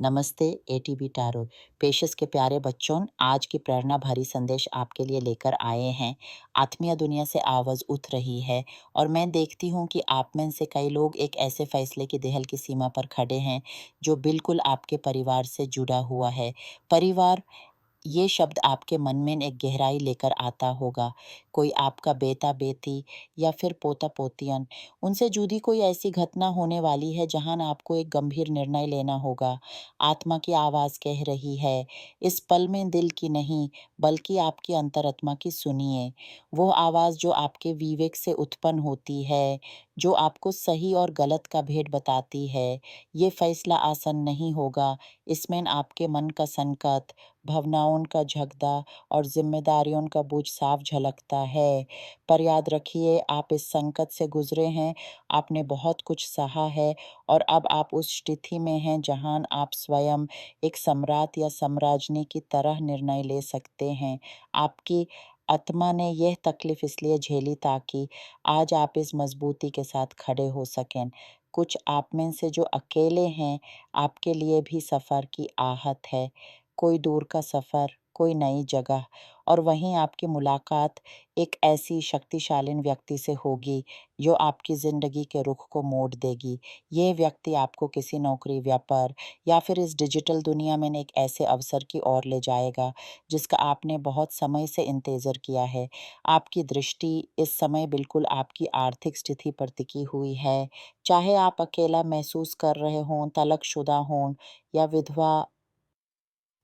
नमस्ते ATB tarot. Patience के प्यारे बच्चों, आज की प्रेरणा भरी संदेश आपके लिए लेकर आए हैं। आत्मीय दुनिया से आवाज़ उठ रही है और मैं देखती हूँ कि आप में से कई लोग एक ऐसे फैसले की देहल की सीमा पर खड़े हैं जो बिल्कुल आपके परिवार से जुड़ा हुआ है। परिवार, ये शब्द आपके मन में एक गहराई लेकर आता होगा। कोई आपका बेटा-बेटी या फिर पोता-पोतियन, उनसे जुड़ी कोई ऐसी घटना होने वाली है जहाँ ना आपको एक गंभीर निर्णय लेना होगा। आत्मा की आवाज़ कह रही है, इस पल में दिल की नहीं, बल्कि आपकी अंतरात्मा की सुनिए। वो आवाज़ जो आपके विवेक से उत्पन्न होती है, जो आपको सही और गलत का भेद बताती है। ये फैसला आसान नहीं होगा, इसमें आपके मन का संकट, भावनाओं का झगड़ा और जिम्मेदारियों का बोझ साफ झलकता है। पर याद रखिए, आप इस संकट से गुजरे हैं, आपने बहुत कुछ सहा है और अब आप उस स्थिति में हैं जहां आप स्वयं एक सम्राट या साम्राज्ञी की तरह निर्णय ले सकते हैं। आपकी आत्मा ने यह तकलीफ इसलिए झेली ताकि आज आप इस मजबूती के साथ खड़े हो सकें। कुछ आप में से जो अकेले हैं, आपके लिए भी सफ़र की आहट है। कोई दूर का सफ़र, कोई नई जगह और वहीं आपकी मुलाकात एक ऐसी शक्तिशाली व्यक्ति से होगी जो आपकी ज़िंदगी के रुख को मोड़ देगी। ये व्यक्ति आपको किसी नौकरी, व्यापार या फिर इस डिजिटल दुनिया में एक ऐसे अवसर की ओर ले जाएगा जिसका आपने बहुत समय से इंतज़ार किया है। आपकी दृष्टि इस समय बिल्कुल आपकी आर्थिक स्थिति पर टिकी हुई है। चाहे आप अकेला महसूस कर रहे हों, तलाकशुदा हों या विधवा,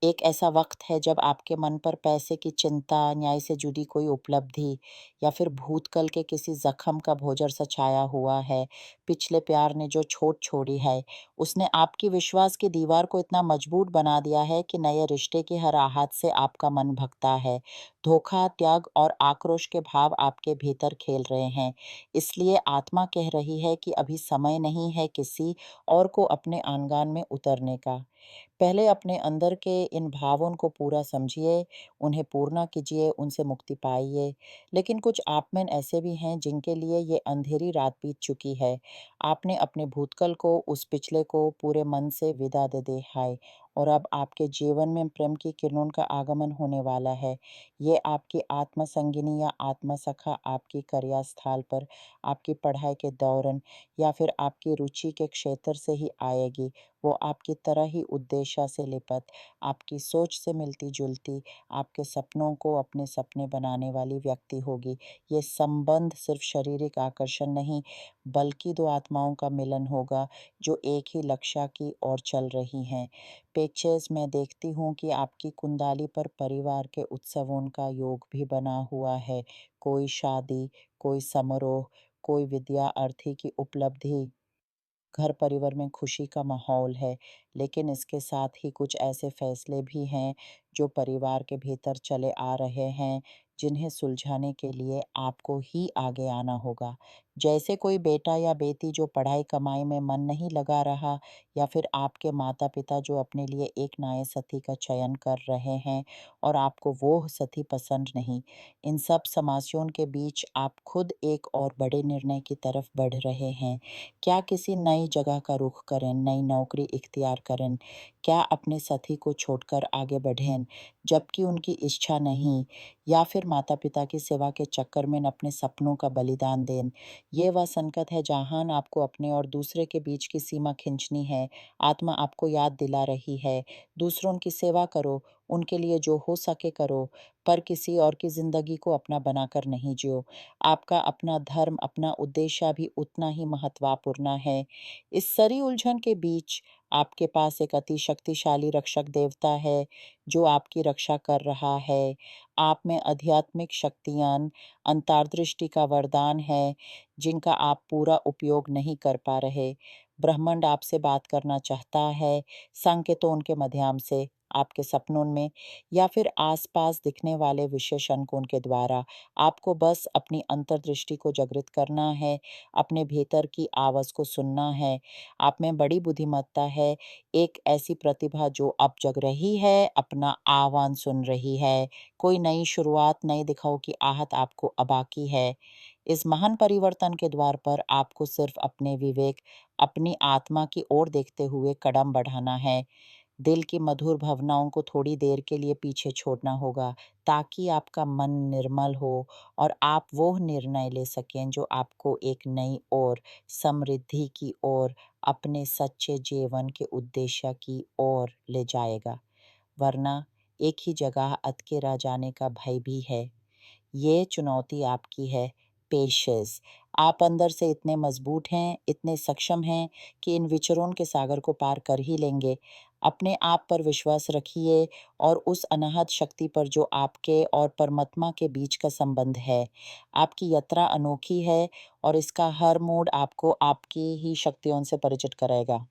एक ऐसा वक़्त है जब आपके मन पर पैसे की चिंता, न्याय से जुड़ी कोई उपलब्धि या फिर भूतकाल के किसी ज़ख्म का बोझ सा छाया हुआ है। पिछले प्यार ने जो चोट छोड़ी है, उसने आपकी विश्वास की दीवार को इतना मजबूत बना दिया है कि नए रिश्ते की हर आहट से आपका मन भगता है। धोखा, त्याग और आक्रोश के भाव आपके भीतर खेल रहे हैं। इसलिए आत्मा कह रही है कि अभी समय नहीं है किसी और को अपने आंगन में उतरने का। पहले अपने अंदर के इन भावों को पूरा समझिए, उन्हें पूर्ण कीजिए, उनसे मुक्ति पाइए। लेकिन कुछ आप में ऐसे भी हैं जिनके लिए ये अंधेरी रात बीत चुकी है। आपने अपने भूतकाल को, उस पिछले को पूरे मन से विदा दे दी है और अब आपके जीवन में प्रेम की किरणों का आगमन होने वाला है। ये आपकी आत्म संगिनी या आत्म सखा आपकी कार्यस्थल पर, आपकी पढ़ाई के दौरान या फिर आपकी रुचि के क्षेत्र से ही आएगी। वो आपकी तरह ही उद्देश्य से लिपट, आपकी सोच से मिलती-जुलती, आपके सपनों को अपने सपने बनाने वाली व्यक्ति होगी। ये संबंध सिर्फ शारीरिक आकर्षण नहीं, बल्कि दो आत्माओं का मिलन होगा जो एक ही लक्ष्य की ओर चल रही हैं। पेचेस मैं देखती हूँ कि आपकी कुंडली पर परिवार के उत्सवों का योग भी बना हुआ है। कोई शादी, कोई समारोह, कोई विद्यार्थी की उपलब्धि, घर परिवार में खुशी का माहौल है, लेकिन इसके साथ ही कुछ ऐसे फैसले भी हैं जो परिवार के भीतर चले आ रहे हैं, जिन्हें सुलझाने के लिए आपको ही आगे आना होगा। जैसे कोई बेटा या बेटी जो पढ़ाई कमाई में मन नहीं लगा रहा या फिर आपके माता-पिता जो अपने लिए एक नए साथी का चयन कर रहे हैं और आपको वो साथी पसंद नहीं। इन सब समस्याओं के बीच आप खुद एक और बड़े निर्णय की तरफ बढ़ रहे हैं। क्या किसी नई जगह का रुख करें, नई नौकरी इख्तियार करें? क्या अपने साथी को छोड़कर आगे बढ़ें, जबकि उनकी इच्छा नहीं? या फिर माता-पिता की सेवा के चक्कर में अपने सपनों का बलिदान दें? ये वह संकट है जहाँ आपको अपने और दूसरे के बीच की सीमा खींचनी है। आत्मा आपको याद दिला रही है, दूसरों की सेवा करो, उनके लिए जो हो सके करो, पर किसी और की ज़िंदगी को अपना बनाकर नहीं जियो। आपका अपना धर्म, अपना उद्देश्य भी उतना ही महत्वपूर्ण है। इस सारी उलझन के बीच आपके पास एक अति शक्तिशाली रक्षक देवता है, जो आपकी रक्षा कर रहा है। आप में आध्यात्मिक शक्तियाँ, अंतर्दृष्टि का वरदान है, जिनका आप पूरा उपयोग नहीं कर पा रहे। ब्रह्मांड आपसे बात करना चाहता है, संकेतों के माध्यम से, आपके सपनों में या फिर आसपास दिखने वाले विशेष अंकों के द्वारा। आपको बस अपनी अंतर्दृष्टि को जागृत करना है, अपने भीतर की आवाज़ को सुनना है। आप में बड़ी बुद्धिमत्ता है, एक ऐसी प्रतिभा जो अब जग रही है, अपना आह्वान सुन रही है। कोई नई शुरुआत, नए दिखाओ की आहट आपको बाकी है। इस महान परिवर्तन के द्वार पर आपको सिर्फ अपने विवेक, अपनी आत्मा की ओर देखते हुए कदम बढ़ाना है। दिल की मधुर भावनाओं को थोड़ी देर के लिए पीछे छोड़ना होगा, ताकि आपका मन निर्मल हो और आप वो निर्णय ले सकें जो आपको एक नई और समृद्धि की ओर, अपने सच्चे जीवन के उद्देश्य की ओर ले जाएगा। वरना एक ही जगह अटके रह जाने का भय भी है। ये चुनौती आपकी है, पेशेंस। आप अंदर से इतने मज़बूत हैं, इतने सक्षम हैं कि इन विचरों के सागर को पार कर ही लेंगे। अपने आप पर विश्वास रखिए और उस अनाहत शक्ति पर जो आपके और परमात्मा के बीच का संबंध है। आपकी यात्रा अनोखी है और इसका हर मोड़ आपको आपकी ही शक्तियों से परिचित कराएगा।